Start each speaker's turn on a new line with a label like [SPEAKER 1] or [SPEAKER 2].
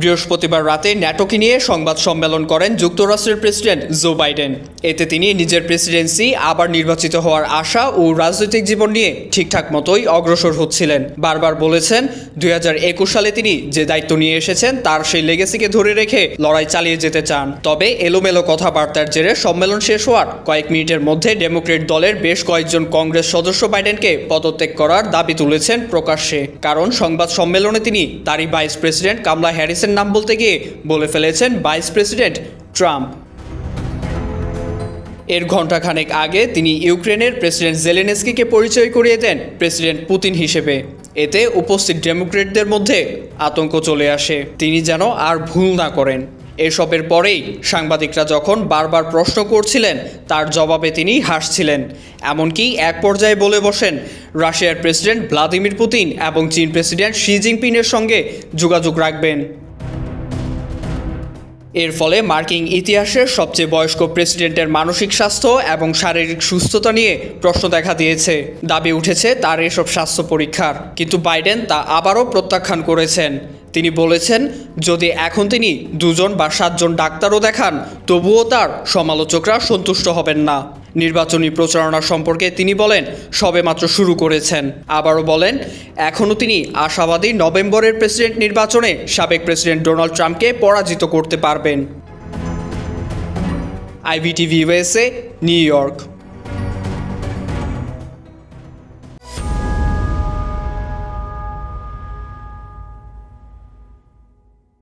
[SPEAKER 1] বৃহস্পতিবার রাতে ন্যাটোকে নিয়ে সংবাদ সম্মেলন করেন যুক্তরাষ্ট্রের প্রেসিডেন্ট জো বাইডেন। এতে তিনি নিজের প্রেসিডেন্সি আবার নির্বাচিত হওয়ার আশা ও রাজনৈতিক জীবন নিয়ে ঠিকঠাক মতোই অগ্রসর হচ্ছিলেন। বারবার বলেছেন 2021 সালে তিনি যে দায়িত্ব নিয়ে এসেছেন তার সেই লেগেসিকে ধরে রেখে লড়াই চালিয়ে যেতে চান। তবে এলোমেলো কথাবার্তার জেরে সম্মেলন শেষ হওয়ার কয়েক মিনিটের মধ্যে ডেমোক্রেট দলের বেশ কয়েকজন কংগ্রেস সদস্য বাইডেনকে পদত্যাগ করার দাবি তুলেছেন প্রকাশ্যে। কারণ সংবাদ সম্মেলনে তিনি তারই ভাইস প্রেসিডেন্ট কামলা হ্যারিসের নাম বলতে গিয়ে বলে ফেলেছেন ভাইস প্রেসিডেন্ট ট্রাম্প। এর ঘণ্টাখানেক আগে তিনি ইউক্রেনের প্রেসিডেন্ট জেলেনস্কিকে পরিচয় করিয়ে দেন প্রেসিডেন্ট পুতিন হিসেবে। এতে উপস্থিত ডেমোক্রেটদের মধ্যে আতঙ্ক চলে আসে, তিনি যেন আর ভুল না করেন। এসবের পরেই সাংবাদিকরা যখন বারবার প্রশ্ন করছিলেন তার জবাবে তিনি হাসছিলেন। এমনকি এক পর্যায়ে বলে বসেন রাশিয়ার প্রেসিডেন্ট ভ্লাদিমির পুতিন এবং চীন প্রেসিডেন্ট শি জিনপিংয়ের সঙ্গে যোগাযোগ রাখবেন। এর ফলে মার্কিন ইতিহাসের সবচেয়ে বয়স্ক প্রেসিডেন্টের মানসিক স্বাস্থ্য এবং শারীরিক সুস্থতা নিয়ে প্রশ্ন দেখা দিয়েছে। দাবি উঠেছে তার এসব স্বাস্থ্য পরীক্ষার, কিন্তু বাইডেন তা আবারও প্রত্যাখ্যান করেছেন। তিনি বলেছেন যদি এখন তিনি 2 বা 7 ডাক্তারও দেখান তবুও তার সমালোচকরা সন্তুষ্ট হবেন না। নির্বাচনী প্রচারণা সম্পর্কে তিনি বলেন সবেমাত্র শুরু করেছেন। আবারও বলেন এখনও তিনি আশাবাদী নভেম্বরের প্রেসিডেন্ট নির্বাচনে সাবেক প্রেসিডেন্ট ডোনাল্ড ট্রাম্পকে পরাজিত করতে পারবেন। IVTV USA, new York.